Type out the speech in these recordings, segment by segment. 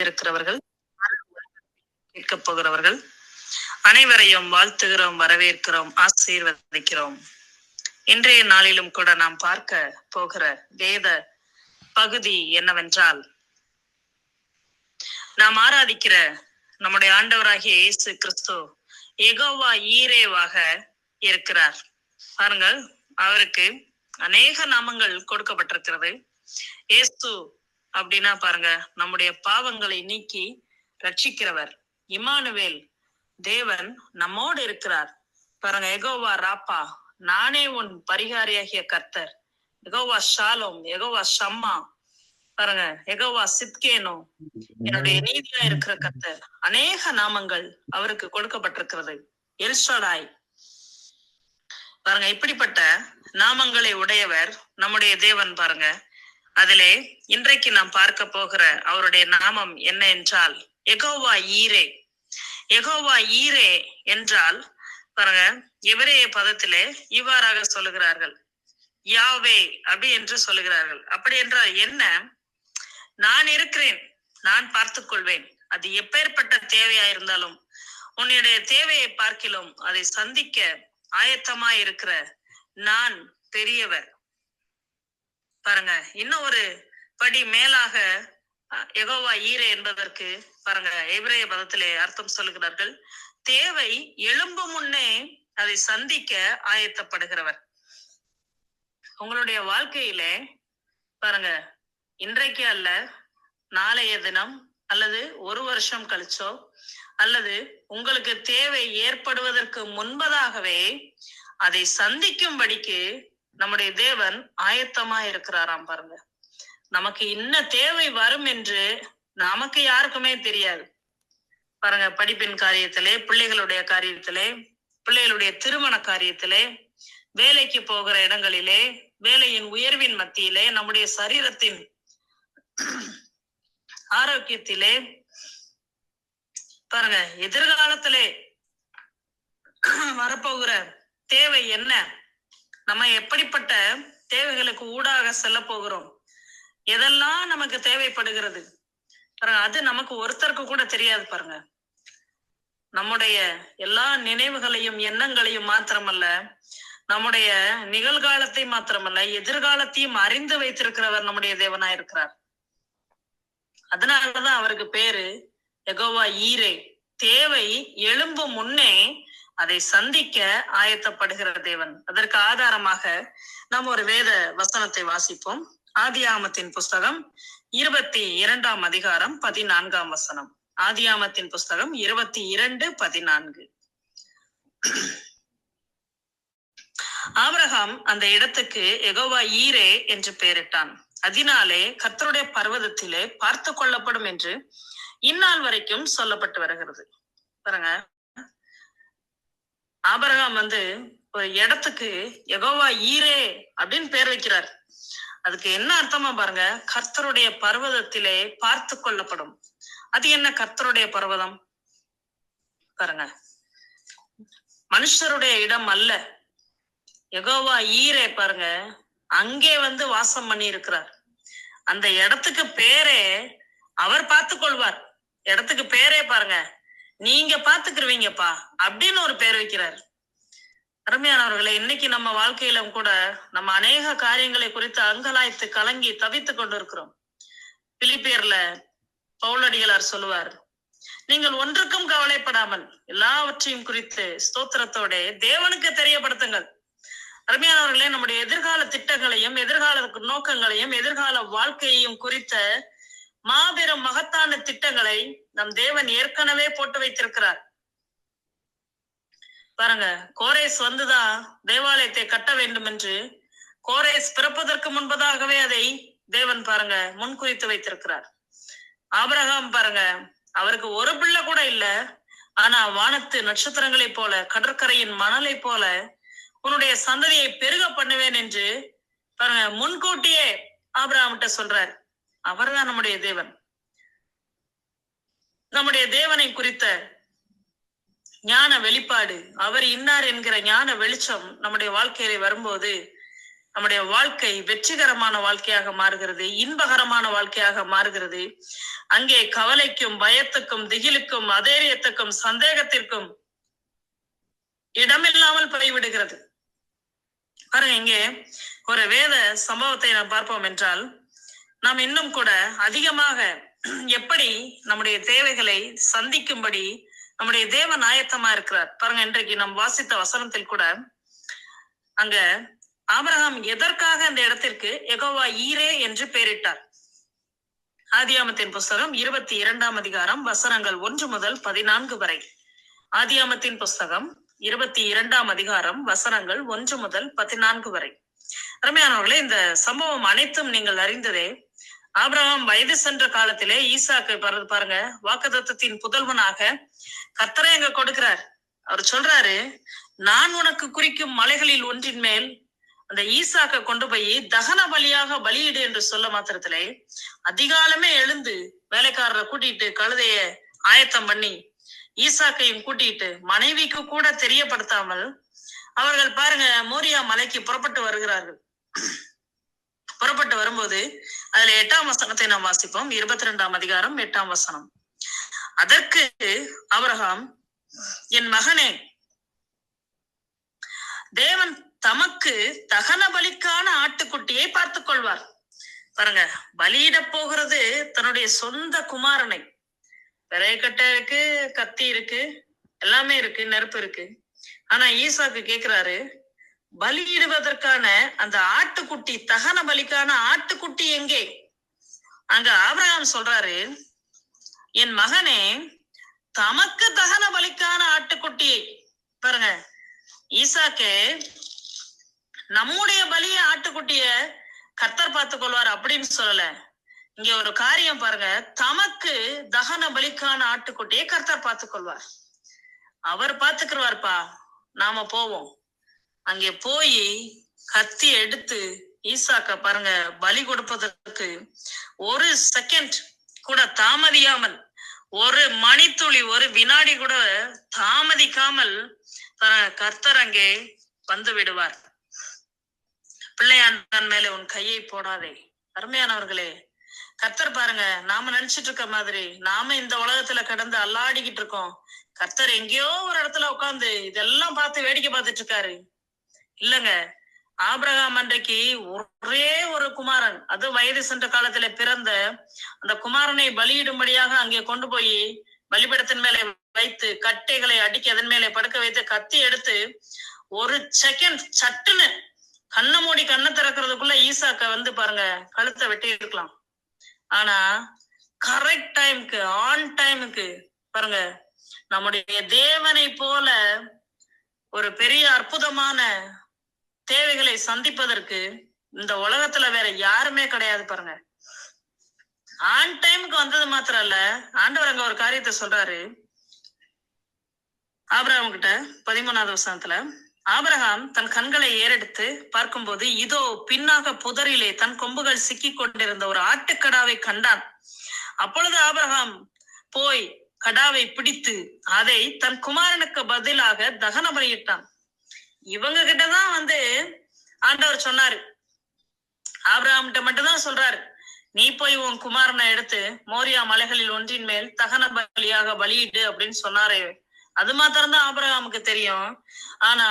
இணைந்திருக்கிறவர்கள், கேட்கப் போகிறவர்கள் அனைவரையும் வாழ்த்துகிறோம், வரவேற்கிறோம், ஆசீர்வதிக்கிறோம். இன்றைய நாளிலும் கூட நாம் பார்க்க போகிற வேத பகுதி என்னவென்றால், நாம் ஆராதிக்கிற நம்முடைய ஆண்டவராகிய இயேசு கிறிஸ்து யெகோவா ஈரேவாக இருக்கிறார். பாருங்கள், அவருக்கு அநேக நாமங்கள் கொடுக்கப்பட்டிருக்கிறது. இயேசு அப்படின்னா பாருங்க, நம்முடைய பாவங்களை நீக்கி ரட்சிக்கிறவர். இம்மானுவேல், தேவன் நம்மோடு இருக்கிறார். பாருங்க, யெகோவா ராப்பா, நானே உன் பரிகாரியாகிய கர்த்தர். யெகோவா ஷாலோம், யெகோவா ஷம்மா, பாருங்க, யெகோவா சித்கேனோ, என்னுடைய நீதியா இருக்கிற கர்த்தர். அநேக நாமங்கள் அவருக்கு கொடுக்கப்பட்டிருக்கிறது. எல்ஷடாய், பாருங்க, இப்படிப்பட்ட நாமங்களை உடையவர் நம்முடைய தேவன். பாருங்க, அதிலே இன்றைக்கு நாம் பார்க்க போகிற அவருடைய நாமம் என்ன என்றால் யெகோவா ஈரே. யெகோவா ஈரே என்றால் பாருங்க, எபிரேய பதத்திலே இவ்வாறாக சொல்லுகிறார்கள், யாவே அப்படி என்று சொல்லுகிறார்கள். அப்படி என்றால் என்ன? நான் இருக்கிறேன், நான் பார்த்துக் கொள்வேன். அது எப்பேற்பட்ட தேவையா இருந்தாலும், உன்னுடைய தேவையை பார்க்கிலும் அதை சந்திக்க ஆயத்தமாய் இருக்கிற நான் பெரியவர். பாருங்க, இன்னும் ஒரு படி மேலாக யெகோவா ஈரே என்பதற்கு பாருங்க, எபிரேய பதத்திலே அர்த்தம் சொல்லுகிறார்கள், தேவை எழும்பும் முன்னே அதை சந்திக்க ஆயத்தப்படுகிறவர். உங்களுடைய வாழ்க்கையிலே பாருங்க, இன்றைக்கு அல்ல, நாளைய தினம் அல்லது ஒரு வருஷம் கழிச்சோ, அல்லது உங்களுக்கு தேவை ஏற்படுவதற்கு முன்பதாகவே அதை சந்திக்கும்படிக்கு நம்முடைய தேவன் ஆயத்தமா இருக்கிறாராம். பாருங்க, நமக்கு இன்ன தேவை வரும் என்று நமக்கு யாருக்குமே தெரியாது. பாருங்க, படிப்பின் காரியத்திலே, பிள்ளைகளுடைய காரியத்திலே, பிள்ளைகளுடைய திருமண காரியத்திலே, வேலைக்கு போகிற இடங்களிலே, வேலையின் உயர்வின் மத்தியிலே, நம்முடைய சரீரத்தின் ஆரோக்கியத்திலே, பாருங்க, எதிர்காலத்திலே வரப்போகிற தேவை என்ன, நம்ம எப்படிப்பட்ட தேவைகளுக்கு ஊடாக செல்ல போகிறோம், எதெல்லாம் நமக்கு தேவைப்படுகிறது பாருங்க, அது நமக்கு ஒருத்தருக்கு கூட தெரியாது. பாருங்க, நம்முடைய எல்லா நினைவுகளையும் எண்ணங்களையும் மாத்திரமல்ல, நம்முடைய நிகழ்காலத்தை மாத்திரமல்ல, எதிர்காலத்தையும் அறிந்து வைத்திருக்கிறவர் நம்முடைய தேவனா இருக்கிறார். அதனாலதான் அவருக்கு பேரு யெகோவா ஈரே. தேவை எழும்பும் முன்னே அதை சந்திக்க ஆயத்தப்படுகிற தேவன். அதற்கு ஆதாரமாக நாம் ஒரு வேத வசனத்தை வாசிப்போம். ஆதியாகமத்தின் புஸ்தகம் 22 அதிகாரம் 14 வசனம். ஆதியாகமத்தின் புஸ்தகம் 22:14. ஆபிரகாம் அந்த இடத்துக்கு யெகோவா ஈரே என்று பெயரிட்டான். அதனாலே கர்த்தருடைய பர்வதத்திலே பார்த்து கொள்ளப்படும் என்று இந்நாள் வரைக்கும் சொல்லப்பட்டு வருகிறது. பாருங்க, ஆபிரகாம் ஒரு இடத்துக்கு யெகோவா ஈரே அப்படின்னு பேர் வைக்கிறார். அதுக்கு என்ன அர்த்தமா பாருங்க, கர்த்தருடைய பர்வதத்திலே பார்த்து கொள்ளப்படும். அது என்ன கர்த்தருடைய பர்வதம்? பாருங்க, மனுஷருடைய இடம் அல்ல. யெகோவா ஈரே பாருங்க, அங்கே வாசம் பண்ணி இருக்கிறார். அந்த இடத்துக்கு பேரே அவர் பார்த்து கொள்வார். இடத்துக்கு பேரே பாருங்க, நீங்க பாத்துக்கிருவீங்கப்பா அப்படின்னு ஒரு பேர் வைக்கிறார். அருமையானவர்களே, இன்னைக்கு நம்ம வாழ்க்கையில கூட நம்ம அநேக காரியங்களை குறித்து அங்கலாய்த்து கலங்கி தவித்து கொண்டிருக்கிறோம். பிலிப்பியர்ல பவுலடிகளார் சொல்லுவார், நீங்கள் ஒன்றுக்கும் கவலைப்படாமல் எல்லாவற்றையும் குறித்து ஸ்தோத்திரத்தோட தேவனுக்கு தெரியப்படுத்துங்கள். அருமையானவர்களே, நம்முடைய எதிர்கால திட்டங்களையும், எதிர்கால நோக்கங்களையும், எதிர்கால வாழ்க்கையையும் குறித்த மாபெரும் மகத்தான திட்டங்களை நம் தேவன் ஏற்கனவே போட்டு வைத்திருக்கிறார். பாருங்க, கோரேஸ் வந்துதான் தேவாலயத்தை கட்ட வேண்டும் என்று, கோரேஸ் பிறப்பதற்கு முன்பதாகவே அதை தேவன் பாருங்க முன்குறித்து வைத்திருக்கிறார். ஆபிரகாம் பாருங்க, அவருக்கு ஒரு பிள்ளை கூட இல்ல, ஆனா வானத்து நட்சத்திரங்களை போல, கடற்கரையின் மணலை போல உன்னுடைய சந்ததியை பெருக பண்ணுவேன் என்று பாருங்க முன்கூட்டியே ஆபிரகாம்கிட்ட சொல்றார். அவர்தான் நம்முடைய தேவன். நம்முடைய தேவனை குறித்த ஞான வெளிப்பாடு, அவர் இன்னார் என்கிற ஞான வெளிச்சம் நம்முடைய வாழ்க்கையில வரும்போது நம்முடைய வாழ்க்கை வெற்றிகரமான வாழ்க்கையாக மாறுகிறது, இன்பகரமான வாழ்க்கையாக மாறுகிறது. அங்கே கவலைக்கும், பயத்துக்கும், திகிலுக்கும், அதேரியத்துக்கும், சந்தேகத்திற்கும் இடமில்லாமல் போய்விடுகிறது. பாருங்க, இங்கே ஒரு வேத சம்பவத்தை நாம் பார்ப்போம் என்றால், நாம் இன்னும் கூட அதிகமாக எப்படி நம்முடைய தேவைகளை சந்திக்கும்படி நம்முடைய தேவன் ஆயத்தமா இருக்கிறார். பாருங்க, இன்றைக்கு நாம் வாசித்த வசனத்தில் கூட அங்க ஆபிரகாம் எதற்காக அந்த இடத்திற்கு யெகோவா ஈரே என்று பெயரிட்டார். ஆதியாமத்தின் புஸ்தகம் 22ஆம் அதிகாரம் வசனங்கள் 1 முதல் 14 வரை. ஆதியாமத்தின் புஸ்தகம் 22ஆம் அதிகாரம் வசனங்கள் 1 முதல் 14 வரை. அருமையானவர்களே, இந்த சம்பவம் அனைத்தும் நீங்கள் அறிந்ததே. ஆபிரகாம் வயது சென்ற காலத்திலே ஈசாக்கு பாருங்க, வாக்குத்தத்தத்தின் புதல்வனாக கர்த்தரை அங்க கொடுக்கிறார். அவர் சொல்றாரு, நான் உனக்கு குறிக்கும் மலைகளில் ஒன்றின் மேல் அந்த ஈசாக்க கொண்டு போய் தகன பலியாக பலியிடு என்று சொல்ல மாத்திரத்திலே அதிகாலமே எழுந்து வேலைக்காரரை கூட்டிட்டு கழுதைய ஆயத்தம் பண்ணி ஈசாக்கையும் கூட்டிட்டு மனைவிக்கு கூட தெரியப்படுத்தாமல் அவர்கள் பாருங்க மோரியா மலைக்கு புறப்பட்டு வருகிறார்கள். புறப்பட்டு வரும்போது அதுல 8ஆம் வசனத்தை நாம் வாசிப்போம். 22ஆம் அதிகாரம் 8ஆம் வசனம். அதற்கு ஆபிரகாம், என் மகனே, தேவன் தமக்கு தகன பலிக்கான ஆட்டுக்குட்டியை பார்த்துக் கொள்வார். பாருங்க, பலியிட போகிறது தன்னுடைய சொந்த குமாரனை. விரைக்கட்டை இருக்கு, கத்தி இருக்கு, எல்லாமே இருக்கு, நெருப்பு இருக்கு. ஆனா ஈசாக்கு கேக்குறாரு, பலியிடுவதற்கான அந்த ஆட்டுக்குட்டி, தகன பலிக்கான ஆட்டுக்குட்டி எங்கே? அங்க ஆபிரகாம் சொல்றாரு, என் மகனே, தமக்கு தகன பலிக்கான ஆட்டுக்குட்டியை. பாருங்க, ஈசாக்கு நம்முடைய பலிய ஆட்டுக்குட்டிய கர்த்தர் பார்த்துக் கொள்வார் அப்படின்னு சொல்லல. இங்க ஒரு காரியம் பாருங்க, தமக்கு தகன பலிக்கான ஆட்டுக்குட்டியை கர்த்தர் பார்த்துக் கொள்வார். அவர் பார்த்துக்குருவார்ப்பா, நாம போவோம். அங்கே போய் கத்தி எடுத்து ஈசாக்க பாருங்க பலி கொடுப்பதற்கு ஒரு செகண்ட் கூட தாமதியாமல், ஒரு மணித்துளி, ஒரு வினாடி கூட தாமதிக்காமல் கர்த்தர் அங்கே வந்து விடுவார். பிள்ளையாண்டன் மேல உன் கையை போடாதே. அருமையானவர்களே, கர்த்தர் பாருங்க, நாம நினைச்சிட்டு இருக்க மாதிரி நாம இந்த உலகத்துல கடந்து அல்லாடிக்கிட்டு இருக்கோம். கர்த்தர் எங்கேயோ ஒரு இடத்துல உட்கார்ந்து இதெல்லாம் பார்த்து வேடிக்கை பார்த்துட்டு இருக்காரு. இல்லங்க, ஆபிரகாம் அன்றைக்கு ஒரே ஒரு குமாரன், அது வயது சென்ற காலத்துல பிறந்த அந்த குமாரனை பலியிடும்படியாக அங்கே கொண்டு போய் பலிபீடத்தின் மேலே வைத்து கட்டைகளை அடுக்கி அதன் மேலே படுக்க வைத்து கத்தி எடுத்து ஒரு செகண்ட் சட்டுன்னு கண்ணை மூடி கண்ணை திறக்கிறதுக்குள்ள ஈசாக்க வந்து பாருங்க கழுத்தை வெட்டி இருக்கலாம். ஆனா கரெக்ட் டைமுக்கு, ஆன் டைமுக்கு பாருங்க, நம்முடைய தேவனை போல ஒரு பெரிய அற்புதமான தேவைகளை சந்திப்பதற்கு இந்த உலகத்துல வேற யாருமே கிடையாது. பாருங்க, ஆன் டைமுக்கு வந்தது மாத்திரம் இல்ல, ஆண்டவர் அங்க ஒரு காரியத்தை சொல்றாரு ஆபிரகாம் கிட்ட. 13ஆவது வசனத்துல, ஆபிரகாம் தன் கண்களை ஏறெடுத்து பார்க்கும்போது இதோ பின்னாக புதரிலே தன் கொம்புகள் சிக்கி கொண்டிருந்த ஒரு ஆட்டுக்கடாவை கண்டான். அப்பொழுது ஆபிரகாம் போய் கடாவை பிடித்து அதை தன் குமாரனுக்கு பதிலாக தகன பலியிட்டான். இவங்க கிட்டதான் வந்து ஆண்டவர் சொன்னாரு, ஆபிரகாம் கிட்ட மட்டும்தான் சொல்றாரு, நீ போய் உன் குமாரனை எடுத்து மோரியா மலைகளில் ஒன்றின் மேல் தகன பலியாக பலியிடு அப்படின்னு சொன்னாரே. அது மாத்திரம்தான் ஆபிரகாமுக்கு தெரியும். ஆனா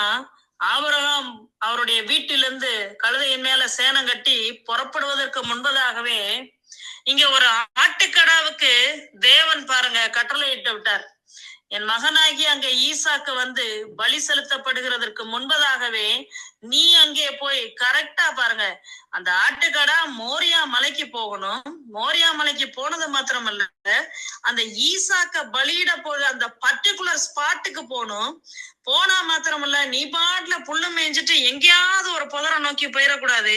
ஆபிரகாம் அவருடைய வீட்டிலிருந்து கழுதையின் மேல சேனம் கட்டி புறப்படுவதற்கு முன்பதாகவே இங்க ஒரு ஆட்டுக்கடாவுக்கு தேவன் பாருங்க கட்டளையிட்டு விட்டார். என் மகனாகி அங்கே ஈசாக்கு வந்து பலி செலுத்தப்படுகிறதற்கு முன்பதாகவே நீ அங்கே போய் கரெக்டா பாருங்க, அந்த ஆட்டுக்கடா மோரியா மலைக்கு போகணும். மோரியா மலைக்கு போனது மாத்திரமல்ல, அந்த ஈசாக்க பலியிட போக அந்த பர்டிகுலர் ஸ்பாட்டுக்கு போகணும். போனா மாத்திரமல்ல, நீ பாட்டுல புல்லு மேய்ஞ்சிட்டு எங்கேயாவது ஒரு புதரை நோக்கி போயிடக்கூடாது.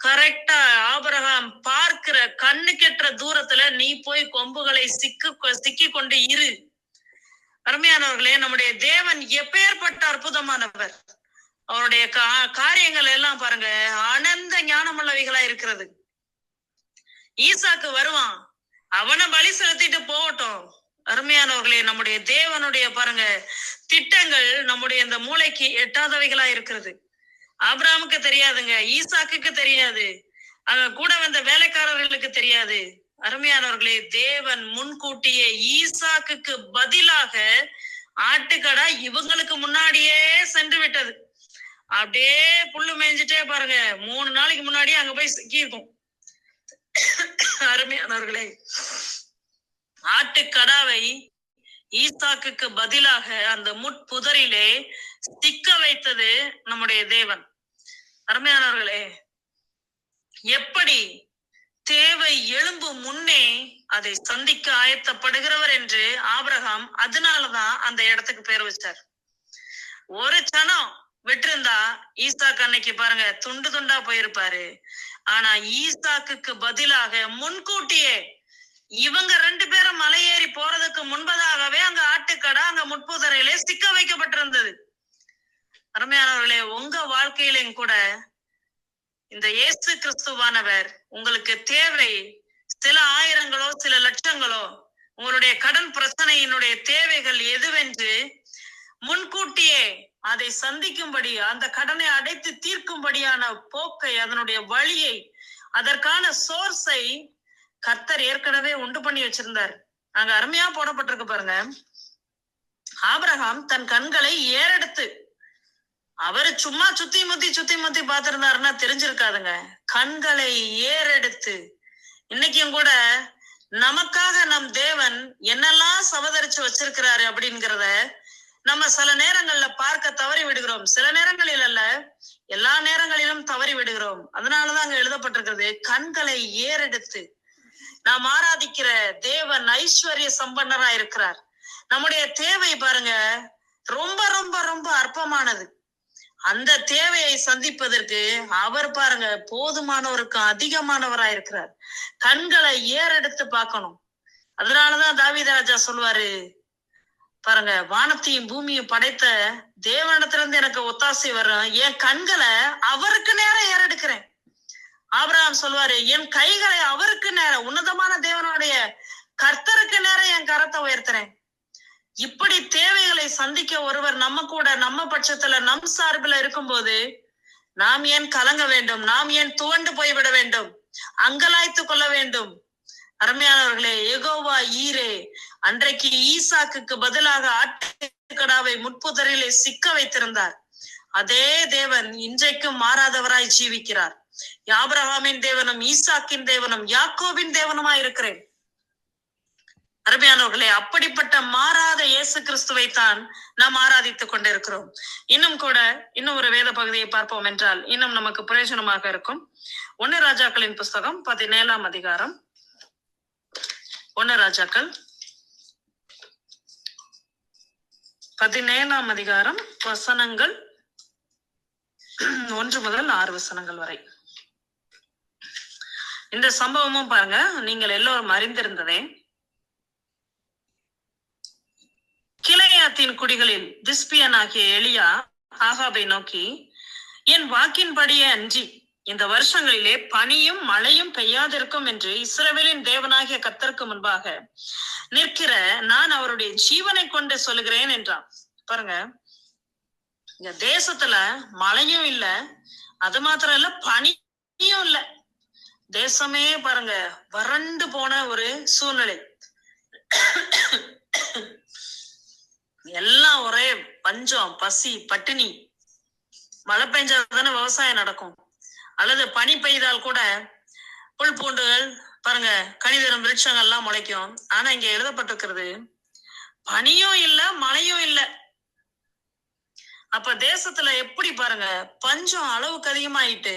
கரெக்டா ஆபிரகாம் பார்க்கிற கண்ணு கெட்டுற தூரத்துல நீ போய் கொம்புகளை சிக்கி கொண்டு இரு. அருமையானவர்களே, நம்முடைய தேவன் எப்பேற்பட்ட அற்புதமானவர். அவருடைய காரியங்கள் எல்லாம் பாருங்க அனந்த ஞானமுள்ளவைகளா இருக்கிறது. ஈசாக்கு வருவான், அவனை பலி செலுத்திட்டு போகட்டும். அருமையானவர்களே, நம்முடைய தேவனுடைய பாருங்க திட்டங்கள் நம்முடைய இந்த மூளைக்கு எட்டாதவைகளா இருக்கிறது. ஆபிரகாமுக்கு தெரியாதுங்க, ஈசாக்குக்கு தெரியாது, அங்க கூட வந்த வேலைக்காரர்களுக்கு தெரியாது. அருமையானவர்களே, தேவன் முன்கூட்டியே ஈசாக்குக்கு பதிலாக ஆட்டுக்கடா இவங்களுக்கு முன்னாடியே சென்று விட்டது. அப்படியே புல்லு மேய்ஞ்சிட்டே பாருங்க, 3 நாளைக்கு முன்னாடியே அங்க போய் சிக்கியிருக்கும். அருமையானவர்களே, ஆட்டுக்கடாவை ஈசாக்குக்கு பதிலாக அந்த முட்புதரிலே சிக்க வைத்தது நம்முடைய தேவன். அருமையானவர்களே, எப்படி தேவை எழும்பும் முன்னே அதை சந்திக்க ஆயத்தப்படுகிறவர் என்று ஆபிரகாம் அதனாலதான் அந்த இடத்துக்கு பேர் வச்சார். ஒரு சனம் விட்டிருந்தா ஈசாக்கு அன்னைக்கு பாருங்க துண்டு துண்டா போயிருப்பாரு. ஆனா ஈசாக்குக்கு பதிலாக முன்கூட்டியே இவங்க 2 பேரும் மலையேறி போறதுக்கு முன்பதாகவே அங்க ஆட்டுக்கடா அங்க முட்புதரையிலே சிக்க வைக்கப்பட்டிருந்தது. அருமையானவர்களே, உங்க வாழ்க்கையிலும் கூட இந்த இயேசு கிறிஸ்துவானவர் உங்களுக்கு தேவை சில ஆயிரங்களோ சில லட்சங்களோ, உங்களுடைய கடன் பிரச்சனையினுடைய தேவைகள் எதுவென்று முன்கூட்டியே அதை சந்திக்கும்படி, அந்த கடனை அடைத்து தீர்க்கும்படியான போக்கை, அதனுடைய வழியை, அதற்கான சோர்ஸை கர்த்தர் ஏற்கனவே உண்டு பண்ணி வச்சிருந்தார். அங்க அருமையா போடப்பட்டிருக்கு பாருங்க. ஆபிரகாம் தன் கண்களை ஏறெடுத்து, அவரு சும்மா சுத்தி முத்தி பாத்திருந்தாருன்னா தெரிஞ்சிருக்காதுங்க. கண்களை ஏறெடுத்து, இன்னைக்கும் கூட நமக்காக நம் தேவன் என்னெல்லாம் சவதரிச்சு வச்சிருக்கிறாரு அப்படிங்கிறத நம்ம சில நேரங்கள்ல பார்க்க தவறி விடுகிறோம். சில நேரங்களில் அல்ல, எல்லா நேரங்களிலும் தவறி விடுகிறோம். அதனாலதான் அங்க எழுதப்பட்டிருக்கிறது, கண்களை ஏறெடுத்து. நாம் ஆராதிக்கிற தேவன் ஐஸ்வர்ய சம்பன்னரா இருக்கிறார். நம்முடைய தேவை பாருங்க ரொம்ப ரொம்ப ரொம்ப அற்பமானது. அந்த தேவையை சந்திப்பதற்கு அவர் பாருங்க போதுமானவருக்கு அதிகமானவரா இருக்கிறார். கண்களை ஏறெடுத்து பார்க்கணும். அதனாலதான் தாவீது ராஜா சொல்வாரு பாருங்க, வானத்தையும் பூமியும் படைத்த தேவனிடத்திலிருந்து எனக்கு ஒத்தாசை வரும், என் கண்களை அவருக்கு நேரம் ஏறெடுக்கிறேன். ஆபிரகாம் சொல்வாரு, என் கைகளை அவருக்கு நேரம், உன்னதமான தேவனுடைய கர்த்தருக்கு நேரம் என் கரத்தை உயர்த்துறேன். இப்படி தேவைகளை சந்திக்க ஒருவர் நம்ம கூட, நம்ம பட்சத்துல, நம் சார்பில் இருக்கும்போது நாம் ஏன் கலங்க வேண்டும்? நாம் ஏன் துவண்டு போய்விட வேண்டும்? அங்கலாய்த்து கொள்ள வேண்டும்? அருமையானவர்களே, யெகோவா ஈரே அன்றைக்கு ஈசாக்குக்கு பதிலாக ஆட்டுக்கடாவை முட்புதரிலே சிக்க வைத்திருந்தார். அதே தேவன் இன்றைக்கும் மாறாதவராய் ஜீவிக்கிறார். ஆபிரகாமின் தேவனும் ஈசாக்கின் தேவனும் யாக்கோபின் தேவனுமாய் இருக்கிறேன். அருமையானவர்களே, அப்படிப்பட்ட மாறாத இயேசு கிறிஸ்துவை தான் நாம் ஆராதித்துக் கொண்டிருக்கிறோம். இன்னும் ஒரு வேத பகுதியை பார்ப்போம் என்றால் இன்னும் நமக்கு பிரயோஜனமாக இருக்கும். 1 ராஜாக்களின் புஸ்தகம் 17ஆம் அதிகாரம். 1 ராஜாக்கள் 17ஆம் அதிகாரம், வசனங்கள் 1 முதல் 6 வசனங்கள் வரை. இந்த சம்பவமும் பாருங்க, நீங்கள் எல்லோரும் அறிந்திருந்ததே. கிளையாத்தின் குடிகளில் திஸ்பியன் ஆகிய எலியா ஆகாபை நோக்கி, என் வாக்கின்படியே அன்றி இந்த வருஷங்களிலே பனியும் மழையும் பெய்யாதிருக்கும் என்று இஸ்ரவேலின் தேவனாகிய கர்த்தருக்கு முன்பாக நிற்கிற நான் அவருடைய ஜீவனை கொண்டு சொல்லுகிறேன் என்றான். பாருங்க, இந்த தேசத்துல மழையும் இல்ல, அது மாத்திரம் இல்ல, பனியும் இல்ல. தேசமே பாருங்க வறண்டு போன ஒரு சூழ்நிலை. எல்லாம் ஒரே பஞ்சம், பசி, பட்டினி. மழை பெஞ்சாதானே விவசாயம் நடக்கும், அல்லது பனி பெய்தால் கூட புல் பூண்டுகள் பாருங்க கனிதரும் விருட்சங்கள்லாம் முளைக்கும். ஆனா இங்க எழுதப்பட்டிருக்கிறது பனியும் இல்ல, மழையும் இல்ல. அப்ப தேசத்துல எப்படி பாருங்க பஞ்சம் அளவுக்கு அதிகமாயிட்டு.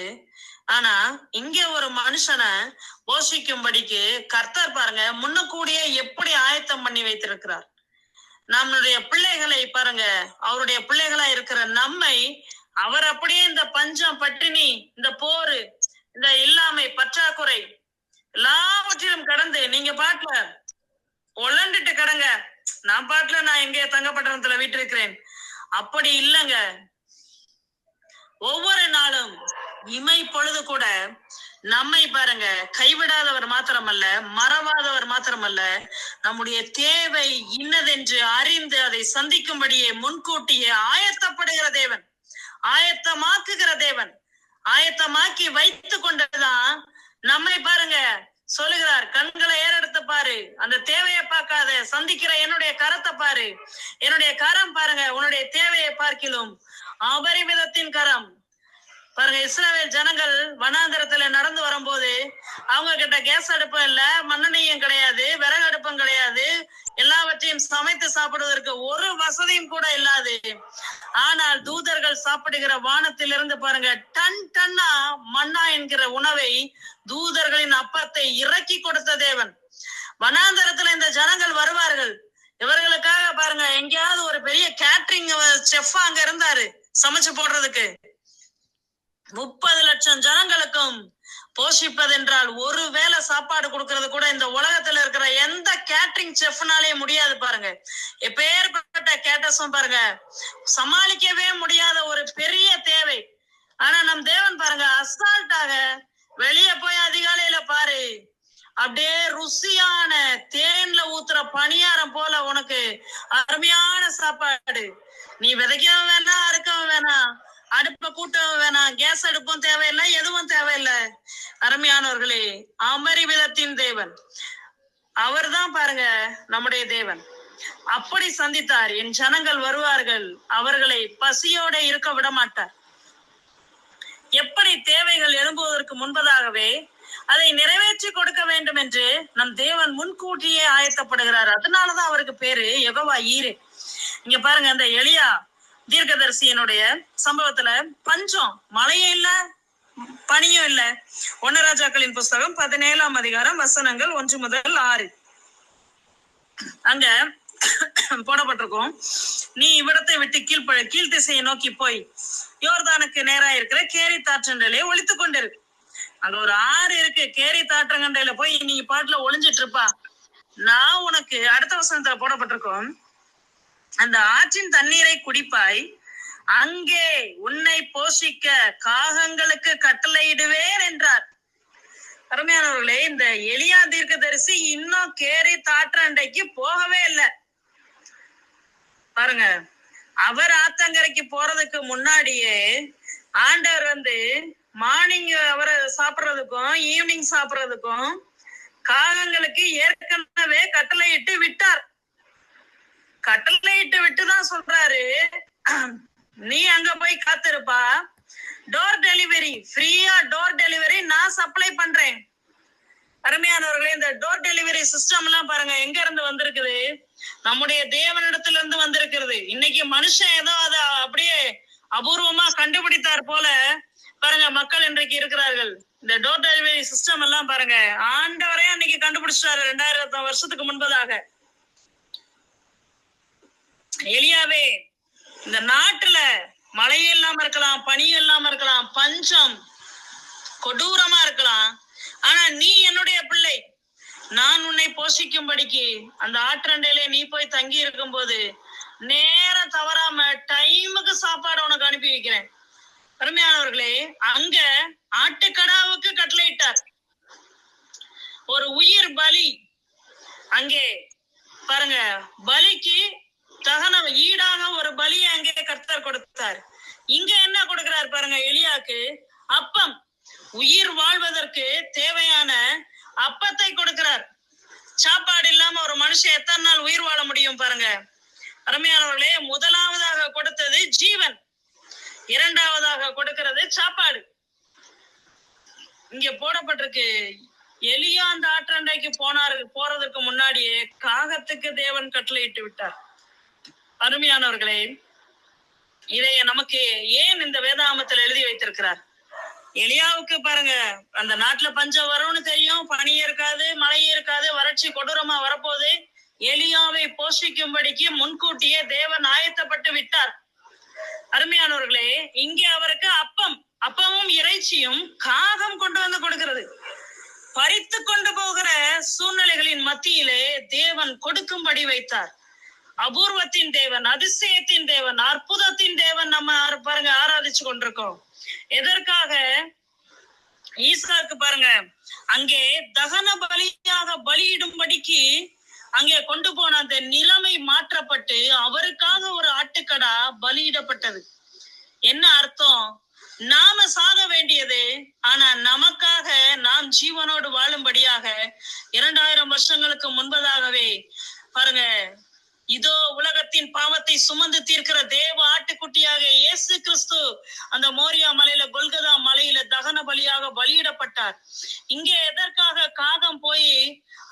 ஆனா இங்க ஒரு மனுஷனை போஷிக்கும்படிக்கு கர்த்தர் பாருங்க முன்னக்கூடியே எப்படி ஆயத்தம் பண்ணி வைத்திருக்கிறார். நம்மளுடைய பிள்ளைகளை பாருங்க, அவருடைய பிள்ளைகளா இருக்கிற நம்மை அவர் அப்படியே இந்த பஞ்சம், பட்டினி, இந்த போரு, இந்த இல்லாமை, பற்றாக்குறை எல்லாவற்றிலும் கடந்து நீங்க பாட்டுல உழண்டுட்டு கடங்க, நான் பாட்டுல நான் எங்க தங்கப்பட்டணத்துல வீட்டு இருக்கிறேன், அப்படி இல்லைங்க. ஒவ்வொரு நாளும் இமை பொழுது கூட நம்மை பாருங்க கைவிடாதவர் மாத்திரமல்ல, மறவாதவர் மாத்திரமல்ல, நம்முடைய தேவை இன்னதென்று அறிந்து அதை சந்திக்கும்படியே முன்கூட்டியே ஆயத்தப்படுகிற தேவன். ஆயத்தமாக்குகிற தேவன். ஆயத்தமாக்கி வைத்து கொண்டதுதான் நம்மை பாருங்க சொல்லுகிறார், கண்களை ஏறெடுத்து பாரு, அந்த தேவையை பார்க்காத, சந்திக்கிற என்னுடைய கரத்தை பாரு, என்னுடைய கரம் பாருங்க உன்னுடைய தேவையை பார்க்கிலும் அபரிமிதத்தின் கரம். பாருங்க, இஸ்ரவேல் ஜனங்கள் வனாந்தரத்துல நடந்து வரும்போது அவங்க கிட்ட கேஸ் அடுப்பும் இல்ல, மண்ணெண்ணையும் கிடையாது, விறகு அடுப்பும் கிடையாது, எல்லாவற்றையும் சமைத்து சாப்பிடுவதற்கு ஒரு வசதியும் கூட இல்லாது. ஆனால் தூதர்கள் சாப்பிடுகிற வானத்திலிருந்து பாருங்க டன் டன்னா மன்னா என்கிற உணவை, தூதர்களின் அப்பத்தை இறக்கி கொடுத்த தேவன். வனாந்தரத்துல இந்த ஜனங்கள் வருவார்கள், இவர்களுக்காக பாருங்க எங்கேயாவது ஒரு பெரிய கேட்டரிங் செஃப் அங்க இருந்தாரு சமைச்சு போடுறதுக்கு. 30 லட்சம் ஜனங்களுக்கும் போஷிப்பதென்றால் ஒரு வேளை சாப்பாடு கொடுக்கறது கூட இந்த உலகத்துல இருக்கிற எந்த கேட்டரிங் செஃப்னாலே முடியாது பாருங்க. எப்பேற்பட்ட கேட்டர்ஸும் பாருங்க சமாளிக்கவே முடியாத ஒரு பெரிய தேவை. ஆனா நம் தேவன் பாருங்க அசால்ட்டாக வெளியே போய் அதிகாலையில பாரு, அப்படியே ருசியான தேன்ல ஊத்துற பணியாரம் போல உனக்கு அருமையான சாப்பாடு. நீ விதைக்கவும் வேணாம், அறுக்கவும் வேணாம், அடுப்ப கூட்டவும் வேணாம், கேஸ் அடுப்பும் தேவையில்லை, எதுவும் தேவையில்லை. அருமையானவர்களே, அபரிமிதத்தின் தேவன் அவர் தான் பாருங்க நம்முடைய தேவன். அப்படி சந்தித்தார். என் ஜனங்கள் வருவார்கள், அவர்களை பசியோட இருக்க விட மாட்டார். எப்படி தேவைகள் எழும்புவதற்கு முன்பதாகவே அதை நிறைவேற்றி கொடுக்க வேண்டும் என்று நம் தேவன் முன்கூட்டியே ஆயத்தப்படுகிறார். அதனாலதான் அவருக்கு பேரு யெகோவா ஈரே. இங்க பாருங்க, அந்த எலியா தீர்க்கதரிசியனுடைய சம்பவத்துல பஞ்சம், மழையும் இல்ல, பனியும் இல்ல. 1 ராஜாக்களின் புஸ்தகம் 17ஆம் அதிகாரம் வசனங்கள் 1 முதல் 6 அங்க போடப்பட்டிருக்கும். நீ இவ்விடத்தை விட்டு கீழ் திசையை நோக்கி போய் யோர்தானுக்கு நேரா இருக்கிற கேரி தாற்றண்டையிலே ஒளித்து கொண்டிரு. அங்க ஒரு ஆறு இருக்கு, கேரி தாற்றங்கண்டையில போய் நீ பாட்டுல ஒளிஞ்சிட்டு இருப்பா. நான் உனக்கு அடுத்த வசனத்துல போடப்பட்டிருக்கோம், அந்த ஆற்றின் தண்ணீரை குடிப்பாய், அங்கே உன்னை போஷிக்க காகங்களுக்கு கட்டளையிடுவேன் என்றார். அருமையானவர்களே, இந்த எலியா தீர்க்கதரிசி இன்னும் கேரி தாற்றண்டைக்கு போகவே இல்லை பாருங்க. அவர் ஆத்தங்கரைக்கு போறதுக்கு முன்னாடியே ஆண்டவர் வந்து மார்னிங் அவரை சாப்பிடுறதுக்கும் ஈவினிங் சாப்பிடுறதுக்கும் காகங்களுக்கு ஏற்கனவே கட்டளையிட்டு விட்டார். கட்டளையிட்டு விட்டுதான் சொல்றாரு, நீ அங்க போய் காத்திருப்பா, டோர் டெலிவரி ஃப்ரீயா, டோர் டெலிவரி நான் சப்ளை பண்றேன். அருமையானவர்களே, இந்த டோர் டெலிவரி சிஸ்டம் எல்லாம் பாருங்க எங்க இருந்து வந்திருக்குது? நம்முடைய தேவனிடத்துல இருந்து வந்திருக்கிறது. இன்னைக்கு மனுஷன் ஏதோ அதை அப்படியே அபூர்வமா கண்டுபிடித்தார் போல பாருங்க மக்கள் இன்றைக்கு இருக்கிறார்கள். இந்த டோர் டெலிவரி சிஸ்டம் எல்லாம் பாருங்க ஆண்டவரே அன்னைக்கு கண்டுபிடிச்சாரு 2000 வருஷத்துக்கு முன்பதாக. எலியாவே, இந்த நாட்டுல மழையும் இல்லாம இருக்கலாம், பனியும் இல்லாம இருக்கலாம், பஞ்சம் கொடூரமா இருக்கலாம், ஆனா நீ என்னுடைய பிள்ளை, நான் உன்னை போஷிக்கும்படிக்கு அந்த ஆற்றண்டையிலே நீ போய் தங்கி இருக்கும் போது நேரம் தவறாம டைமுக்கு சாப்பாடு உனக்கு அனுப்பி வைக்கிறேன். அருமையானவர்களே, அங்க ஆட்டுக்கடாவுக்கு கட்டளையிட்டார். ஒரு உயிர் பலி அங்கே பாருங்க, பலிக்கு தகன ஈடாக ஒரு பலியை அங்கே கர்த்தர் கொடுத்தார். இங்க என்ன கொடுக்கிறார் பாருங்க எலியாக்கு? அப்பம், உயிர் வாழ்வதற்கு தேவையான அப்பத்தை கொடுக்கிறார். சாப்பாடு இல்லாம ஒரு மனுஷன் எத்தனை நாள் உயிர் வாழ முடியும் பாருங்க. அருமையானவர்களே, முதலாவதாக கொடுத்தது ஜீவன், இரண்டாவதாக கொடுக்கிறது சாப்பாடு. இங்க போடப்பட்டிருக்கு, எலியா அந்த ஆற்றண்டைக்கு போறதுக்கு முன்னாடியே காகத்துக்கு தேவன் கட்டளையிட்டு விட்டார். அருமையானவர்களே, இதை நமக்கு ஏன் இந்த வேதாகமத்தில் எழுதி வைத்திருக்கிறார்? எலியாவுக்கு பாருங்க அந்த நாட்டுல பஞ்சம் வரும்னு தெரியும், பனியும் இருக்காது, மழையும் இருக்காது, வறட்சி கொடூரமா வரப்போகுது. எலியாவை போஷிக்கும்படிக்கு முன்கூட்டியே தேவன் ஆயத்தப்பட்டு விட்டார். அருமையானவர்களே, இங்கே அவருக்கு அப்பமும் இறைச்சியும் காகம் கொண்டு வந்து கொடுக்கிறது. பறித்து கொண்டு போகிற சூழ்நிலைகளின் மத்தியிலே தேவன் கொடுக்கும்படி வைத்தார். அபூர்வத்தின் தேவன், அதிசயத்தின் தேவன், அற்புதத்தின் தேவன் நம்ம பாருங்க ஆராதிச்சு கொண்டிருக்கோம். எதற்காக? ஈசாக்கு பாருங்க அங்கே தகன பலியாக பலியிடும்படிக்கு அங்கே கொண்டு போன அந்த நிலைமை மாற்றப்பட்டு அவருக்காக ஒரு ஆட்டுக்கடா பலியிடப்பட்டது. என்ன அர்த்தம்? நாம சாக வேண்டியது, ஆனா நமக்காக நாம் ஜீவனோடு வாழும்படியாக 2000 வருஷங்களுக்கு முன்பதாகவே பாருங்க, இதோ உலகத்தின் பாவத்தை சுமந்து தீர்க்கிற தேவ ஆட்டுக்குட்டியாக இயேசு கிறிஸ்து அந்த மோரியா மலையில, கொல்கதா மலையில தகன பலியாக பலியிடப்பட்டார். இங்கே எதற்காக காகம் போய்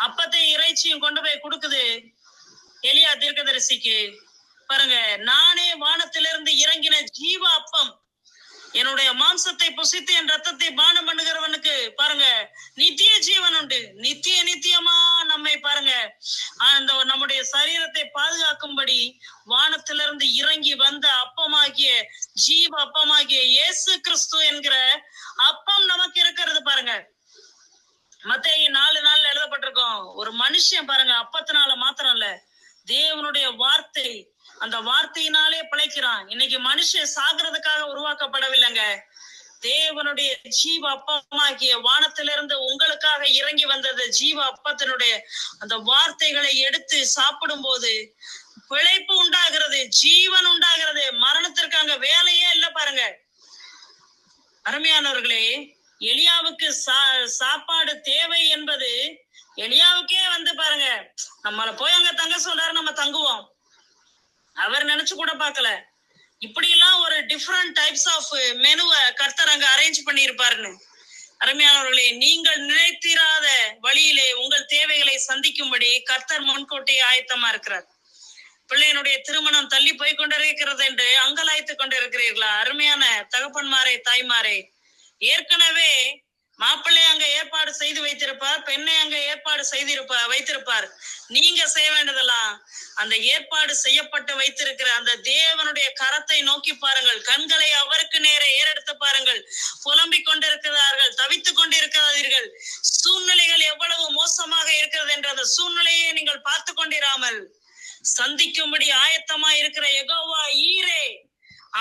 அப்பத்தை இறைச்சியும் கொண்டு போய் கொடுக்குது எலியா தீர்க்கதரிசிக்கு? பாருங்க, நானே வானத்திலிருந்து இறங்கின ஜீவ அப்பம், என்னுடைய மாம்சத்தை புசித்து என் ரத்தத்தை பானம் பண்ணுகிறவனுக்கு பாருங்க நித்திய ஜீவன் உண்டு. நித்தியமா நம்மை பாருங்க அந்த நம்முடைய சரீரத்தை பாதுகாக்கும்படி வானத்திலிருந்து இறங்கி வந்த அப்பமாகிய ஜீவ அப்பமாகிய இயேசு கிறிஸ்து என்கிற அப்பம் நமக்கு இருக்கிறது. பாருங்க, மத்தேயு 4:4 எழுதப்பட்டிருக்கோம். ஒரு மனுஷன் பாருங்க அப்பத்தினால மாத்திரம் இல்ல, தேவனுடைய வார்த்தை, அந்த வார்த்தையினாலே பிழைக்கிறான். இன்னைக்கு மனுஷன் சாகிறதுக்காக உருவாக்கப்படவில்லைங்க. தேவனுடைய ஜீவ அப்பமாகிய வானத்திலிருந்து உங்களுக்காக இறங்கி வந்தது ஜீவ அப்பத்தினுடைய அந்த வார்த்தைகளை எடுத்து சாப்பிடும் போது பிழைப்பு உண்டாகிறது, ஜீவன் உண்டாகிறது. மரணத்திற்கு அங்க வேலையே இல்ல. பாருங்க அருமையானவர்களே, எலியாவுக்கு சாப்பாடு தேவை என்பது எலியாவுக்கே பாருங்க, நம்மள போய் அங்க தங்க சொல்றாரு, நம்ம தங்குவோம். அவர் நினைச்சு கூட பார்க்கல இப்படி எல்லாம் ஒரு டிஃபரெண்ட் டைப்ஸ் ஆஃப் மெனுவை கர்த்தர் அங்க அரேஞ்ச் பண்ணி இருப்பாருன்னு. அருமையானவர்களே, நீங்கள் நினைத்திராத வழியிலே உங்கள் தேவைகளை சந்திக்கும்படி கர்த்தர் முன்கூட்டி ஆயத்தமா இருக்கிறார். பிள்ளையனுடைய திருமணம் தள்ளி போய் கொண்டிருக்கிறது என்று அங்கலாய்த்து கொண்டிருக்கிறீர்களா? அருமையான தகப்பன்மாரே, தாய்மாரே, ஏற்கனவே மாப்பிள்ளை அங்க ஏற்பாடு செய்து வைத்திருப்பார், பெண்ணை அங்க ஏற்பாடு வைத்திருப்பார். நீங்க செய்ய வேண்டியதெல்லாம் அந்த ஏற்பாடு செய்யப்பட்டு வைத்திருக்கிற அந்த தேவனுடைய கரத்தை நோக்கி பாருங்கள். கண்களை அவருக்கு நேரே ஏறெடுத்து பாருங்கள். புலம்பிக் கொண்டிருக்கிறார்கள், தவித்துக் கொண்டிருக்கிறார்கள். சூழ்நிலைகள் எவ்வளவு மோசமாக இருக்கிறது என்ற அந்த சூழ்நிலையை நீங்கள் பார்த்து கொண்டிராமல் சந்திக்கும்படி ஆயத்தமா இருக்கிற யெகோவா ஈரே,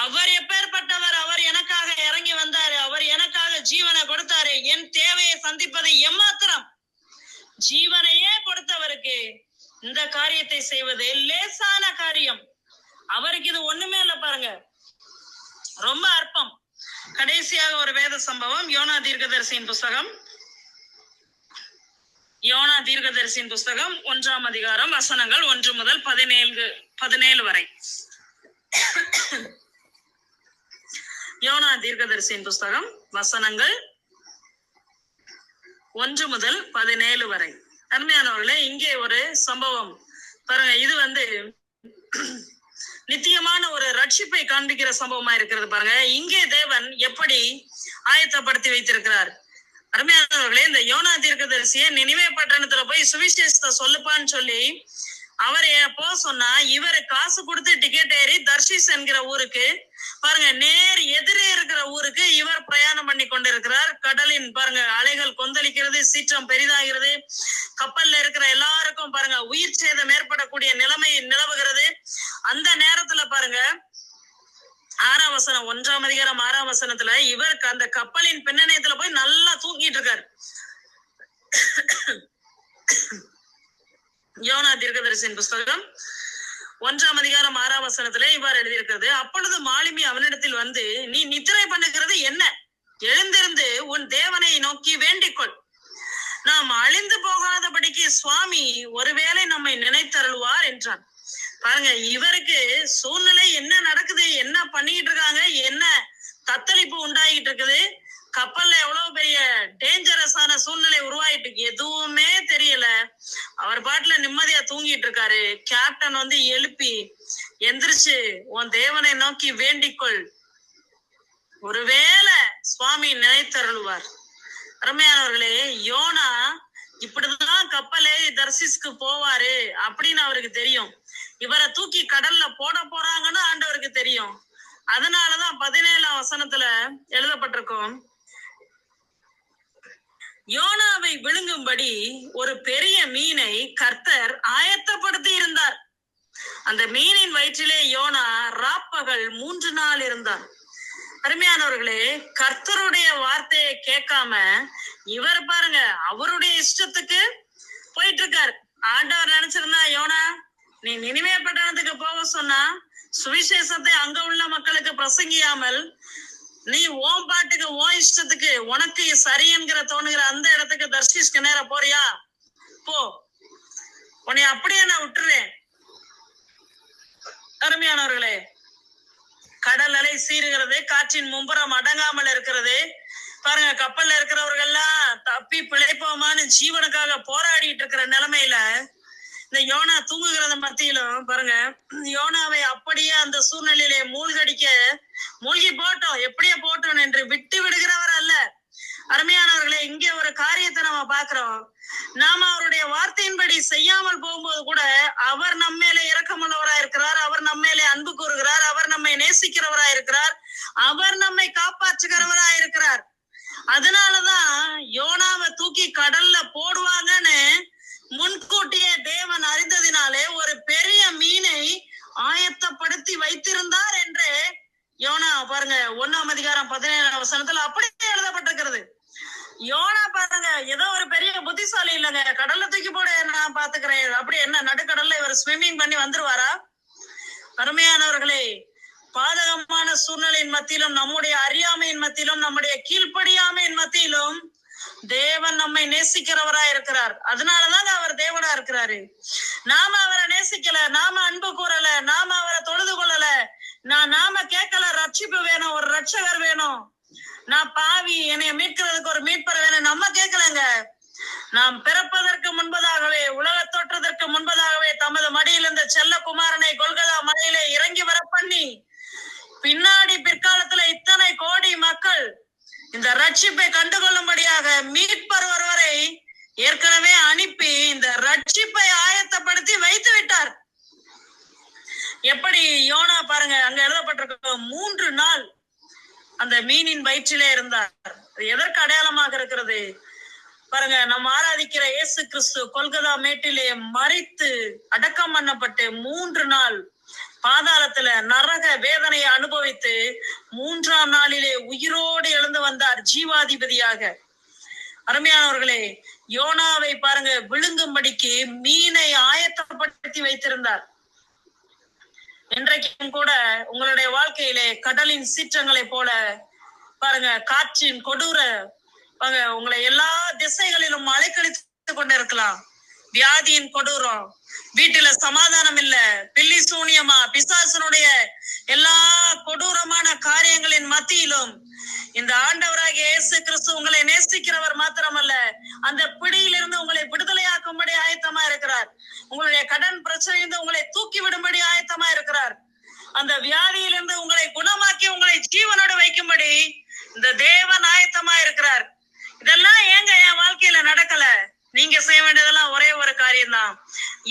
அவர் எப்பேற்பட்டவர்? அவர் எனக்காக இறங்கி வந்தாரு, அவர் எனக்காக ஜீவனை கொடுத்தாரு. என் தேவையை சந்திப்பது எம்மாத்திரம்? ஜீவனையே கொடுத்தவருக்கு இந்த காரியத்தை செய்வது லேசான காரியம். அவருக்கு இது ஒண்ணுமே இல்ல. பாருங்க, ரொம்ப அற்பம். கடைசியாக ஒரு வேத சம்பவம், யோனா தீர்க்கதரிசியின் புஸ்தகம். யோனா தீர்க்கதரிசியின் புஸ்தகம் 1ஆம் அதிகாரம் வசனங்கள் 1 முதல் 17 வரை. யோனா தீர்க்கதரிசியின் புஸ்தகம் வசனங்கள் 1 முதல் 17 வரை. அருமையானவர்களே, இங்கே ஒரு சம்பவம் பாருங்க. இது நித்தியமான ஒரு ரட்சிப்பை காண்பிக்கிற சம்பவமா இருக்கிறது. பாருங்க, இங்கே தேவன் எப்படி ஆயத்தப்படுத்தி வைத்திருக்கிறார். அருமையானவர்களே, இந்த யோனா தீர்க்கதரிசியை நினிவே பட்டணத்துல போய் சுவிசேஷத்தை சொல்லுப்பான்னு சொல்லி அவர் போ சொன்னா, இவரு காசு கொடுத்து டிக்கெட் ஏறி தர்ஷீஸ் என்கிற ஊருக்கு பாருங்க, நேர் எதிரே இருக்கிற ஊருக்கு இவர் பிரயாணம் பண்ணி கொண்டிருக்கிறார். கடலின் பாருங்க அலைகள் கொந்தளிக்கிறது, சீற்றம் பெரிதாகிறது. கப்பல்ல இருக்கிற எல்லாருக்கும் பாருங்க உயிர் சேதம் ஏற்படக்கூடிய நிலைமை நிலவுகிறது. அந்த நேரத்துல பாருங்க 6ஆம் வசனம், 1ஆம் அதிகாரம் 6ஆம் வசனத்துல இவருக்கு அந்த கப்பலின் பின்னணியத்துல போய் நல்லா தூங்கிட்டு இருக்காரு. யோனா தீர்க்கதரிசியின் புஸ்தகம் 1ஆம் அதிகாரம் 6ஆம் வசனத்திலே இவ்வாறு எழுதியிருக்கிறது. அப்பொழுது மாலுமி அவனிடத்தில் வந்து, நீ நித்திரை பண்ணுகிறது என்ன? எழுந்திருந்து உன் தேவனை நோக்கி வேண்டிக்கொள். நாம் அழிந்து போகாதபடிக்கு சுவாமி ஒருவேளை நம்மை நினைத்தருள்வார் என்றான். பாருங்க, இவருக்கு சூழ்நிலை என்ன நடக்குது, என்ன பண்ணிட்டு இருக்காங்க, என்ன தத்தளிப்பு உண்டாகிட்டு இருக்குது, கப்பல்ல எவ்வளவு பெரிய டேஞ்சரஸான சூழ்நிலை உருவாயிட்டு எதுவுமே தெரியல. அவர் பாட்டுல நிம்மதியா தூங்கிட்டு இருக்காரு. கேப்டன் எழுப்பி, எந்திரிச்சு உன் தேவனை நோக்கி வேண்டிக்கொள், ஒருவேளை சுவாமி நினைத்தருள்வார். அருமையானவர்களே, யோனா இப்படிதான் கப்பலே தர்சிஸ்க்கு போவாரு அப்படின்னு அவருக்கு தெரியும். இவரை தூக்கி கடல்ல போட போறாங்கன்னு ஆண்டவருக்கு தெரியும். அதனாலதான் 17ஆம் வசனத்துல எழுதப்பட்டிருக்கும், யோனாவை விழுங்கும்படி ஒரு பெரிய மீனை கர்த்தர் ஆயத்தப்படுத்தி இருந்தார். அந்த மீனின் வயிற்றிலே யோனா ராப்பகல் 3 நாள் இருந்தார். அருமையானவர்களே, கர்த்தருடைய வார்த்தையை கேட்காம இவர் பாருங்க அவருடைய இஷ்டத்துக்கு போயிட்டு இருக்காரு. ஆண்டவர் நினைச்சிருந்தா, யோனா நீ நினிவே பட்டணத்துக்கு போக சொன்னா சுவிசேஷத்தை அங்க உள்ள மக்களுக்கு பிரசங்கியாமல் நீ ஓம் பாட்டுக்கு ஓ இஷ்டத்துக்கு உனக்கு சரி என்கிற தோணுகிற அந்த இடத்துக்கு தர்ஷிஷ்க்கு நேர போறியா? போ, உன்னை அப்படியே நான் விட்டுறேன். அருமையானவர்களே, கடல் அலை சீறுகிறது, காற்றின் மும்புறம் அடங்காமல் இருக்கிறது. பாருங்க, கப்பல்ல இருக்கிறவர்கள் எல்லாம் தப்பி பிழைப்போமான்னு ஜீவனுக்காக போராடிட்டு இருக்கிற நிலைமையில இந்த யோனா தூங்குகிறத மத்தியிலும் பாருங்க, யோனாவை அப்படியே அந்த சூழ்நிலையிலே மூழ்கி போட்டோம், எப்படியே போட்டோம் என்று விட்டு விடுகிறவர் அல்ல. அருமையானவர்களே, இங்கே ஒரு காரியத்தை நம்ம பாக்குறோம். நாம அவருடைய வார்த்தையின்படி செய்யாமல் போகும்போது கூட அவர் நம்மேல இரக்கமுள்ளவராய் இருக்கிறார், அவர் நம்மேலே அன்பு கூறுகிறார், அவர் நம்மை நேசிக்கிறவராய் இருக்கிறார், அவர் நம்மை காப்பாற்றுகிறவராய் இருக்கிறார். அதனாலதான் யோனாவை தூக்கி கடல்ல போடுவாங்கன்னு முன்கூட்டியே தேவன் அறிந்ததினாலே ஒரு பெரிய மீனை ஆயத்தப்படுத்தி வைத்திருந்தார் என்று யோனா பாருங்க 1ஆம் அதிகாரம் 17ஆம் வசனத்துல அப்படியே எழுதப்பட்டிருக்கிறது. யோனா பாருங்க, ஏதோ ஒரு பெரிய புத்திசாலி இல்லைங்க, கடல்ல தூக்கி போட நான் பாத்துக்கிறேன், அப்படி என்ன நடுக்கடல்ல இவர் ஸ்விம்மிங் பண்ணி வந்துருவாரா? அருமையானவர்களே, பாதகமான சூழ்நிலையின் மத்தியிலும், நம்முடைய அறியாமையின் மத்தியிலும், நம்முடைய கீழ்ப்படியாமையின் மத்தியிலும் தேவன் நம்மை நேசிக்கிறவரா இருக்கிறார். அதனாலதாங்க அவர் தேவனா இருக்கிறாரு. நாம அவரை நேசிக்கல, நாம அன்பு கூறல, நாம அவரை தொழுது கொள்ளல, நாம கேட்கல ரட்சிப்பு வேணும், ஒரு ரட்சகர் வேணும், நான் பாவி என்னைய மீட்கிறதுக்கு ஒரு மீட்பர் வேணும், நம்ம கேட்கலங்க. நாம் பிறப்பதற்கு முன்பதாகவே, உலக தோற்றதற்கு முன்பதாகவே தமது மடியில் இருந்த செல்ல குமாரனை கொல்கதா மலையிலே இறங்கி வர பண்ணி, பின்னாடி பிற்காலத்துல இத்தனை கோடி மக்கள் இந்த ரட்சிப்பை கண்டுகொள்ளும்படியாக மீட்பர் ஒருவரை ஏற்கனவே அனுப்பி இந்த ரட்சிப்பை ஆயத்தப்படுத்தி வைத்து விட்டார். எப்படி யோனா பாருங்க, அங்க எழுதப்பட்டிருக்க 3 நாள் அந்த மீனின் வயிற்றிலே இருந்தார். எதற்கு அடையாளமாக இருக்கிறது பாருங்க, நம்ம ஆராதிக்கிற இயேசு கிறிஸ்து கொல்கதா மேட்டிலே மரித்து அடக்கம் பண்ணப்பட்டு 3 நாள் பாதாளத்துல நரக வேதனையை அனுபவித்து 3ஆம் நாளிலே உயிரோடு எழுந்து வந்தார் ஜீவாதிபதியாக. அருமையானவர்களே, யோனாவை பாருங்க விழுங்கும்படிக்கு மீனை ஆயத்தப்படுத்தி வைத்திருந்தார். இன்றைக்கும் கூட உங்களுடைய வாழ்க்கையிலே கடலின் சீற்றங்களை போல பாருங்க, காற்றின் கொடூர உங்களை எல்லா திசைகளிலும் அலைக்கழித்து கொண்டிருக்கலாம். வியாதியின் கொடூரம், வீட்டுல சமாதானம் இல்ல, பில்லி சூனியமா, பிசாசனுடைய எல்லா கொடூரமான காரியங்களின் மத்தியிலும் இந்த ஆண்டவராகிய இயேசு கிறிஸ்து உங்களை நேசிக்கிறவர் மாத்திரமல்ல, அந்த பிடியிலிருந்து உங்களை விடுதலையாக்கும்படி ஆயத்தமா இருக்கிறார். உங்களுடைய கடன் பிரச்சனையிலிருந்து உங்களை தூக்கி விடும்படி ஆயத்தமா இருக்கிறார். அந்த வியாதியிலிருந்து உங்களை குணமாக்கி உங்களை ஜீவனோடு வைக்கும்படி இந்த தேவன் ஆயத்தமா இருக்கிறார். இதெல்லாம் ஏங்க என் வாழ்க்கையில நடக்கல? நீங்க செய்ய வேண்டியதெல்லாம் ஒரே ஒரு காரியம்தான்.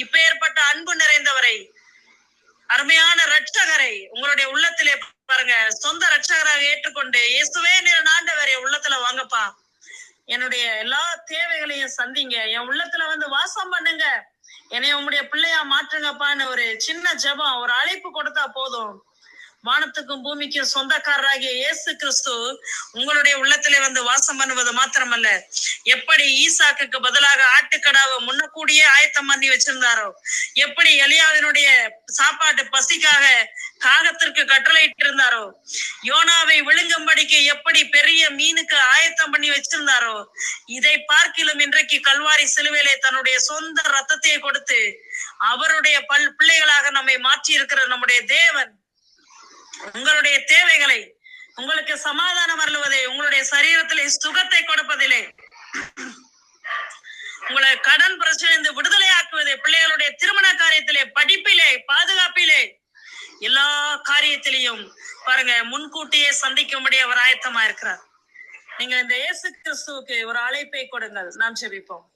இப்ப ஏற்பட்ட அன்பு நிறைந்தவரை, அருமையான ரட்சகரை உங்களுடைய உள்ளத்திலே பாருங்க சொந்த ரட்சகராக ஏற்றுக்கொண்டு, இயேசுவே நீர் ஆண்டவரே உள்ளத்துல வாங்கப்பா, என்னுடைய எல்லா தேவைகளையும் சந்திங்க, என் உள்ளத்துல வந்து வாசம் பண்ணுங்க, என்னை உங்களுடைய பிள்ளையா மாற்றுங்கப்பான்னு ஒரு சின்ன ஜெபம், ஒரு அழைப்பு கொடுத்தா போதும். வானத்துக்கும் பூமிக்கும் சொந்தக்காரராகிய இயேசு கிறிஸ்து உங்களுடைய உள்ளத்திலே வந்து வாசம் பண்ணுவது மாத்திரமல்ல, எப்படி ஈசாக்குக்கு பதிலாக ஆட்டுக்கடாவை முன்னக்கூடியே ஆயத்தம் பண்ணி வச்சிருந்தாரோ, எப்படி எலியாவினுடைய சாப்பாட்டு பசிக்காக காகத்திற்கு கட்டளையிட்டு இருந்தாரோ, யோனாவை விழுங்கும்படிக்கு எப்படி பெரிய மீனுக்கு ஆயத்தம் பண்ணி வச்சிருந்தாரோ, இதை பார்க்கிலும் இன்றைக்கு கல்வாரி சிலுவையிலே தன்னுடைய சொந்த ரத்தத்தை கொடுத்து அவருடைய பிள்ளைகளாக நம்மை மாற்றி இருக்கிற நம்முடைய தேவன் உங்களுடைய தேவைகளை, உங்களுக்கு சமாதானம் அருளுவதை, உங்களுடைய சரீரத்திலே சுகத்தை கொடுப்பதிலே, உங்களை கடன் பிரச்சனை விடுதலையாக்குவதை, பிள்ளைகளுடைய திருமண காரியத்திலே, படிப்பிலே, பாதுகாப்பிலே, எல்லா காரியத்திலையும் பாருங்க முன்கூட்டியே சந்திக்கும்படி அவர் ஆயத்தமா இருக்கிறார். நீங்க இந்த இயேசு கிறிஸ்துவுக்கு ஒரு அழைப்பை கொடுங்கள். நாம் ஜெபிப்போம்.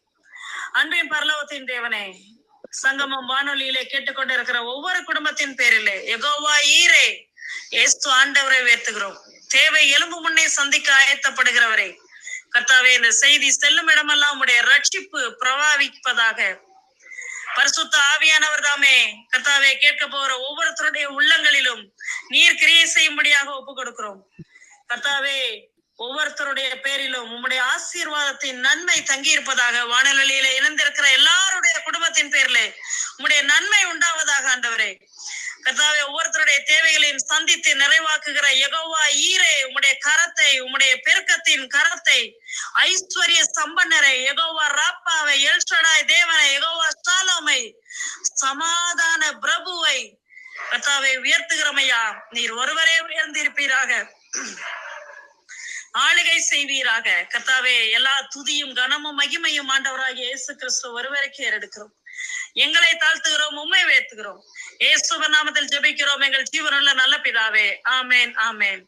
அன்பின் பரலோகத்தின் தேவனே, சங்கமம் வானொலியிலே கேட்டுக்கொண்டிருக்கிற ஒவ்வொரு குடும்பத்தின் பேரிலே யெகோவா ஈரே இயேசு ஆண்டவரை உயர்த்துகிறோம். தேவை எலும்பு முன்னே சந்திக்க ஆயத்தப்படுகிறவரே கர்த்தாவே, இந்த செய்தி செல்லும் இடமெல்லாம் உடைய ரட்சிப்பு பிரவாவிப்பதாக. பரிசுத்த ஆவியானவர் தாமே கர்த்தாவே, கேட்க போகிற ஒவ்வொருத்தருடைய உள்ளங்களிலும் நீர் கிரியை செய்யும்படியாக ஒப்பு கொடுக்கிறோம். கர்த்தாவே, ஒவ்வொருத்தருடைய பேரிலும் உம்முடைய ஆசீர்வாதத்தின் நன்மை தங்கி இருப்பதாக. வானொலியில இணைந்திருக்கிற எல்லாருடைய குடும்பத்தின் பேர்ல உம்முடைய நன்மை உண்டாவதாக ஆண்டவரே. கர்த்தாவே ஒவ்வொருத்தருடைய தேவைகளையும் சந்தித்து நிறைவாக்குகிற யெகோவா ஈரே, உம்முடைய கரத்தை, உம்முடைய பெருக்கத்தின் கரத்தை, ஐஸ்வர்ய சம்பன்னரை யெகோவா ராப்பாவை, எல்ஷடாய் தேவனை, யெகோவா ஷாலோமை, சமாதான பிரபுவை கர்த்தாவை உயர்த்துகிறமையா. நீர் ஒருவரே உயர்ந்திருப்பீராக, ஆளுகை செய்வீராக. கர்த்தாவே எல்லா துதியும் கனமும் மகிமையும் ஆண்டவராகிய இயேசு கிறிஸ்து ஒருவரைக்கு ஏறெடுக்கிறோம். எங்களை தாழ்த்துகிறோம், உம்மை உயர்த்துகிறோம். இயேசுவின் நாமத்தில் ஜெபிக்கிறோம் எங்கள் ஜீவனுள்ள நல்ல பிதாவே. ஆமேன், ஆமேன்.